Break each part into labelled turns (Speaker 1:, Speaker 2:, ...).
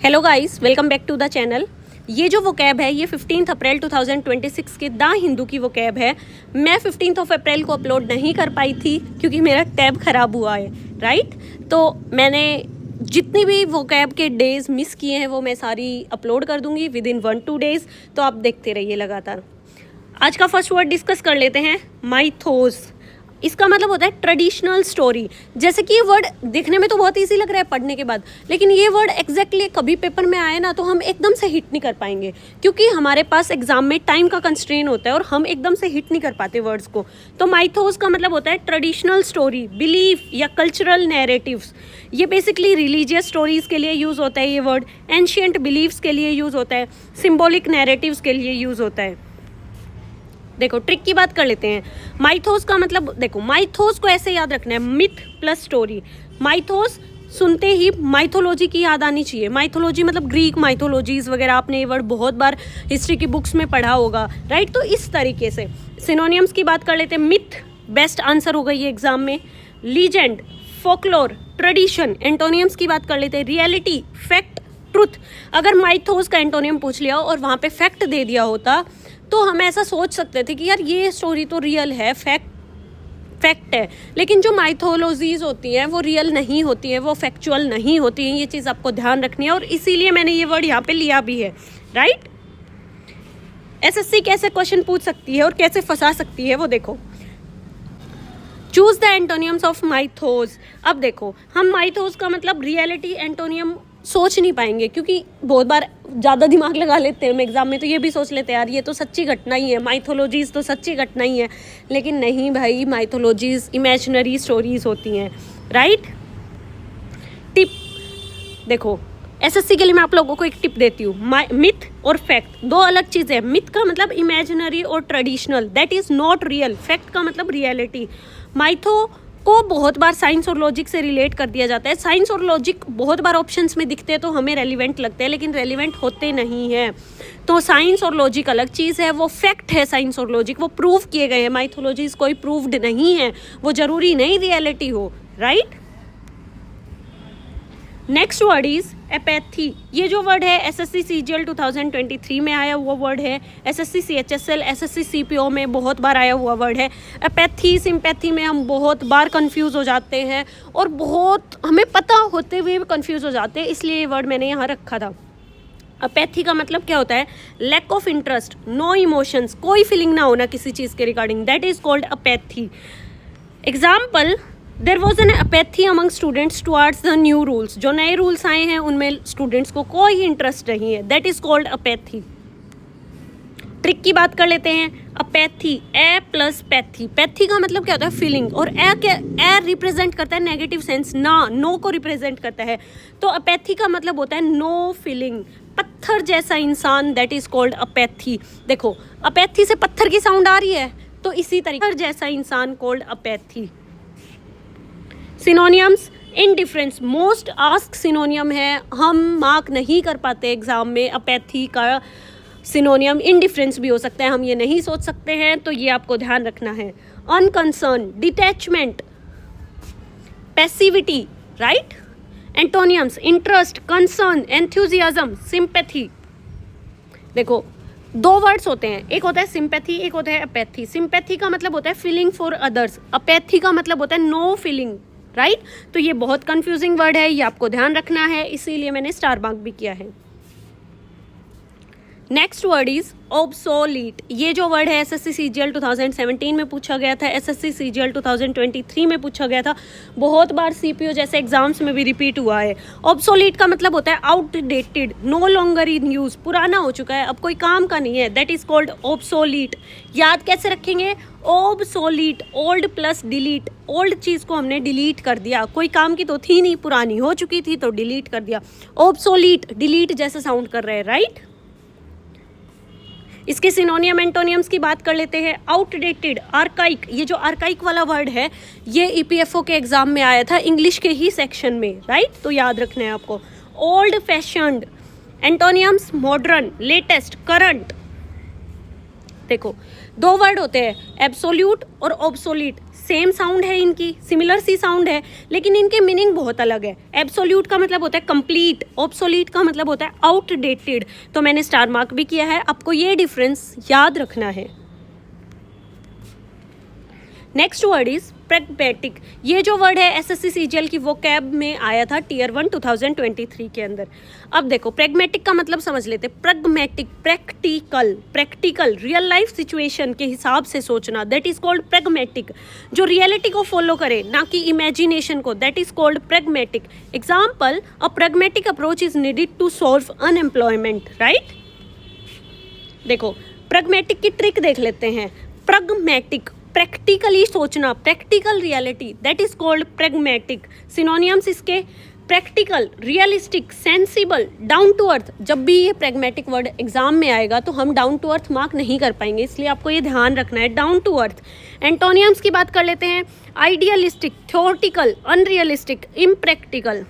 Speaker 1: Hello guys, welcome back to the channel. ये जो vocab है ये 15 अप्रैल 2026 के द हिंदू की वोकैब है। मैं 15 अप्रैल को अपलोड नहीं कर पाई थी क्योंकि मेरा टैब ख़राब हुआ है, राइट। तो मैंने जितनी भी वोकैब के डेज़ मिस किए हैं वो मैं सारी अपलोड कर दूंगी विद इन 1-2 डेज़। तो आप देखते रहिए लगातार। आज का फर्स्ट वर्ड डिस्कस कर लेते हैं, माइथोस। इसका मतलब होता है ट्रेडिशनल स्टोरी। जैसे कि ये वर्ड देखने में तो बहुत इजी लग रहा है पढ़ने के बाद, लेकिन ये वर्ड एग्जैक्टली कभी पेपर में आए ना तो हम एकदम से हिट नहीं कर पाएंगे क्योंकि हमारे पास एग्जाम में टाइम का कंस्ट्रेन होता है और हम एकदम से हिट नहीं कर पाते वर्ड्स को। तो माइथोस का मतलब होता है ट्रेडिशनल स्टोरी, बिलीफ या कल्चरल नैरेटिव्स। ये बेसिकली रिलीजियस स्टोरीज़ के लिए यूज़ होता है ये वर्ड, एंशियंट बिलीव्स के लिए यूज़ होता है, सिम्बॉलिक नैरेटिव्स के लिए यूज़ होता है। देखो ट्रिक की बात कर लेते हैं। माइथोस का मतलब देखो, माइथोस को ऐसे याद रखना है, मिथ प्लस स्टोरी। माइथोस सुनते ही माइथोलॉजी की याद आनी चाहिए। माइथोलॉजी मतलब ग्रीक माइथोलॉजीज वगैरह, आपने ये वर्ड बहुत बार हिस्ट्री की बुक्स में पढ़ा होगा, राइट। तो इस तरीके से सिनोनियम्स की बात कर लेते हैं। मिथ बेस्ट आंसर होगा ये एग्जाम में। Legend, folklore, tradition. एंटोनियम्स की बात कर लेते हैं। Reality, fact, truth. अगर माइथोस का एंटोनियम पूछ लिया और वहाँ पे फैक्ट दे दिया होता तो हम ऐसा सोच सकते थे कि यार ये स्टोरी तो रियल है, फैक्ट है। लेकिन जो माइथोलॉजीज होती हैं वो रियल नहीं होती हैं, वो फैक्चुअल नहीं होती हैं। ये चीज़ आपको ध्यान रखनी है और इसीलिए मैंने ये वर्ड यहाँ पे लिया भी है, राइट। एसएससी कैसे क्वेश्चन पूछ सकती है और कैसे फंसा सकती है वो देखो। Choose the एंटोनियम्स of Mythos. अब देखो, हम माइथोस का मतलब रियलिटी एंटोनियम सोच नहीं पाएंगे क्योंकि बहुत बार ज़्यादा दिमाग लगा लेते हैं हम एग्जाम में, तो ये भी सोच लेते हैं यार ये तो सच्ची घटना ही है, माइथोलॉजीज़ तो सच्ची घटना ही है। लेकिन नहीं भाई, माइथोलॉजीज़ इमेजिनरी स्टोरीज होती हैं, राइट। टिप देखो, एसएससी के लिए मैं आप लोगों को एक टिप देती हूँ। मिथ और फैक्ट दो अलग चीज़ें हैं। मिथ का मतलब इमेजिनरी और traditional, that is not real. Fact का मतलब रियलिटी। माइथो को बहुत बार साइंस और लॉजिक से रिलेट कर दिया जाता है। साइंस और लॉजिक बहुत बार ऑप्शंस में दिखते हैं तो हमें रेलिवेंट लगते हैं, लेकिन रेलिवेंट होते नहीं हैं। तो साइंस और लॉजिक अलग चीज़ है, वो फैक्ट है। साइंस और लॉजिक वो प्रूव किए गए हैं, माइथोलॉजीज कोई प्रूव्ड नहीं है, वो जरूरी नहीं रियलिटी हो, right. Next word is apathy. ये जो वर्ड है एसएससी सीजीएल 2023 में आया हुआ वर्ड है, एसएससी सीएचएसएल, एसएससी सीपीओ में बहुत बार आया हुआ वर्ड है। एपैथी, सिंपैथी में हम बहुत बार कंफ्यूज हो जाते हैं और बहुत हमें पता होते हुए भी कंफ्यूज हो जाते हैं, इसलिए ये वर्ड मैंने यहाँ रखा था। अपैथी का मतलब क्या होता है? Lack of interest, no emotions, कोई फीलिंग ना होना किसी चीज़ के regarding, that is called apathy. Example, there was an apathy among students towards the new rules. जो नए रूल्स आए हैं उनमें स्टूडेंट्स को कोई इंटरेस्ट नहीं है, that is called apathy. Trick की बात कर लेते हैं। अपैथी, ए प्लस पैथी। पैथी का मतलब क्या होता है? फीलिंग। और ए रिप्रेजेंट करता है नेगेटिव सेंस, ना, नो को रिप्रेजेंट करता है। तो अपैथी का मतलब होता है नो फीलिंग, पत्थर जैसा इंसान, दैट इज कॉल्ड अपैथी। देखो, अपैथी से पत्थर की साउंड आ रही है, तो इसी तरीके जैसा इंसान called apathy. Synonyms, indifference most ask सिनोनियम है, हम मार्क नहीं कर पाते एग्जाम में। अपैथी का सिनोनियम इनडिफरेंस भी हो सकता है, हम ये नहीं सोच सकते हैं, तो ये आपको ध्यान रखना है। Unconcern, detachment, passivity, right. एंटोनियम्स, interest, concern, enthusiasm, sympathy. देखो, दो वर्ड्स होते हैं, एक होता है सिंपैथी, एक होता है अपैथी। सिंपैथी का मतलब होता है फीलिंग फॉर अदर्स, अपैथी का मतलब होता है नो फीलिंग, राइट। तो ये बहुत कंफ्यूजिंग वर्ड है, ये आपको ध्यान रखना है, इसीलिए मैंने स्टार मार्क भी किया है। Next word is obsolete. ये जो वर्ड है एसएससी सीजीएल 2017 में पूछा गया था, एसएससी सीजीएल 2023 में पूछा गया था, बहुत बार सीपीओ जैसे एग्जाम्स में भी रिपीट हुआ है। ऑब्सोलीट का मतलब होता है outdated, no longer in use, पुराना हो चुका है, अब कोई काम का नहीं है, दैट इज कॉल्ड ऑब्सोलीट। याद कैसे रखेंगे? Obsolete, old plus delete. Old चीज़ को हमने डिलीट कर दिया, कोई काम की तो थी नहीं, पुरानी हो चुकी थी तो डिलीट कर दिया। ऑब्सोलीट, डिलीट जैसे साउंड कर रहे हैं, राइट। इसके सिनोनियम एंटोनियम्स की बात कर लेते हैं। Outdated, archaic. ये जो आर्काइक वाला वर्ड है ये ईपीएफओ के एग्जाम में आया था, इंग्लिश के ही सेक्शन में, राइट। तो याद रखना है आपको। Old fashioned. एंटोनियम्स, modern, latest, current. देखो, दो वर्ड होते हैं, एब्सोल्यूट और ऑब्सोलीट। सेम साउंड है, इनकी सिमिलर सी साउंड है, लेकिन इनके मीनिंग बहुत अलग है। एब्सोल्यूट का मतलब होता है कंप्लीट, ऑब्सोलीट का मतलब होता है आउटडेटेड। तो मैंने स्टार मार्क भी किया है, आपको ये डिफरेंस याद रखना है। Next word is pragmatic. ये जो वर्ड है एसएससी सीजीएल की वोकैब में आया था टियर 1 2023 के अंदर। अब देखो प्रैग्मेटिक का मतलब समझ लेते। Pragmatic, practical, practical real life situation के हिसाब से सोचना, दैट इज कॉल्ड प्रैग्मेटिक। जो रियलिटी को फॉलो करे ना कि इमेजिनेशन को, that is called pragmatic. Example, a pragmatic approach is needed to solve unemployment, right. देखो प्रैग्मेटिक की ट्रिक देख लेते हैं। प्रैग्मेटिक, प्रैक्टिकली सोचना, practical reality, that is called pragmatic. Synonyms इसके practical, realistic, sensible, down to earth. जब भी ये प्रैग्मेटिक वर्ड एग्जाम में आएगा तो हम डाउन टू अर्थ मार्क नहीं कर पाएंगे, इसलिए आपको ये ध्यान रखना है, डाउन टू अर्थ। एंटोनियम्स की बात कर लेते हैं। Idealistic, theoretical, unrealistic, impractical.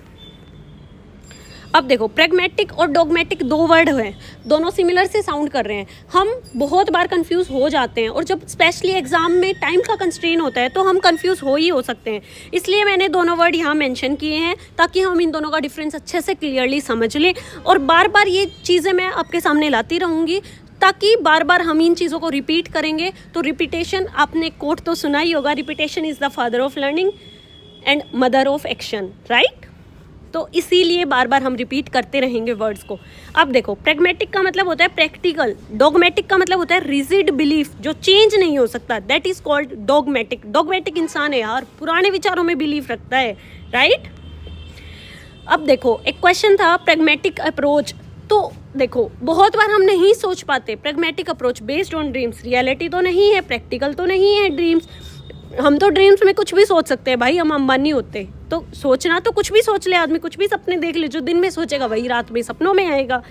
Speaker 1: अब देखो प्रैग्मेटिक और डॉगमेटिक दो वर्ड हैं, दोनों सिमिलर से साउंड कर रहे हैं। हम बहुत बार कंफ्यूज हो जाते हैं, और जब स्पेशली एग्जाम में टाइम का कंस्ट्रेन होता है तो हम कंफ्यूज हो सकते हैं। इसलिए मैंने दोनों वर्ड यहाँ मेंशन किए हैं ताकि हम इन दोनों का डिफरेंस अच्छे से क्लियरली समझ लें। और बार बार ये चीज़ें मैं आपके सामने लाती रहूँगी ताकि बार बार हम इन चीज़ों को रिपीट करेंगे। तो रिपीटेशन, आपने कोट तो सुना ही होगा, repetition is the father of learning and mother of action, right. तो इसीलिए बार बार हम रिपीट करते रहेंगे वर्ड्स को। अब देखो प्रैग्मेटिक का मतलब होता है प्रैक्टिकल, डॉगमेटिक का मतलब होता है रिजिड बिलीफ, जो चेंज नहीं हो सकता, that is called dogmatic. Dogmatic इंसान है यार, पुराने विचारों में बिलीफ रखता है, राइट। अब देखो एक क्वेश्चन था प्रैग्मेटिक अप्रोच। तो देखो बहुत बार हम नहीं सोच पाते pragmatic approach based on dreams, reality तो नहीं है, प्रैक्टिकल तो नहीं है ड्रीम्स। हम तो ड्रीम्स में कुछ भी सोच सकते हैं भाई, हम अंबानी होते। तो सोचना तो कुछ भी सोच ले आदमी, कुछ भी सपने देख ले, जो दिन में सोचेगा वही रात में सपनों में आएगा।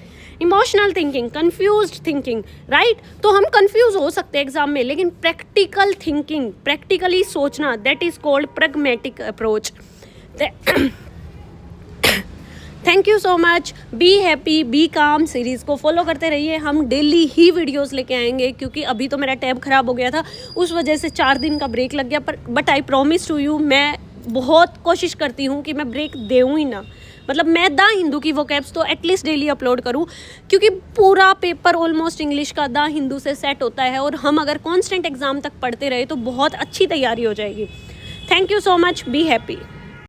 Speaker 1: Emotional thinking, confused thinking, right. तो हम कंफ्यूज हो सकते हैं एग्जाम में, लेकिन प्रैक्टिकल थिंकिंग, प्रैक्टिकली सोचना, that is called pragmatic approach. Thank you so much. Be happy, be calm series को फॉलो करते रहिए। हम डेली ही वीडियोस लेके आएंगे, क्योंकि अभी तो मेरा टैब ख़राब हो गया था, उस वजह से 4 दिन का ब्रेक लग गया। But I promise to you, मैं बहुत कोशिश करती हूँ कि मैं ब्रेक देऊँ ही ना। मतलब मैं द हिंदू की वोकैब्स तो एटलीस्ट डेली अपलोड करूँ, क्योंकि पूरा पेपर ऑलमोस्ट इंग्लिश का द हिंदू से सेट होता है, और हम अगर कॉन्स्टेंट एग्जाम तक पढ़ते रहे तो बहुत अच्छी तैयारी हो जाएगी। Thank you so much. Be happy.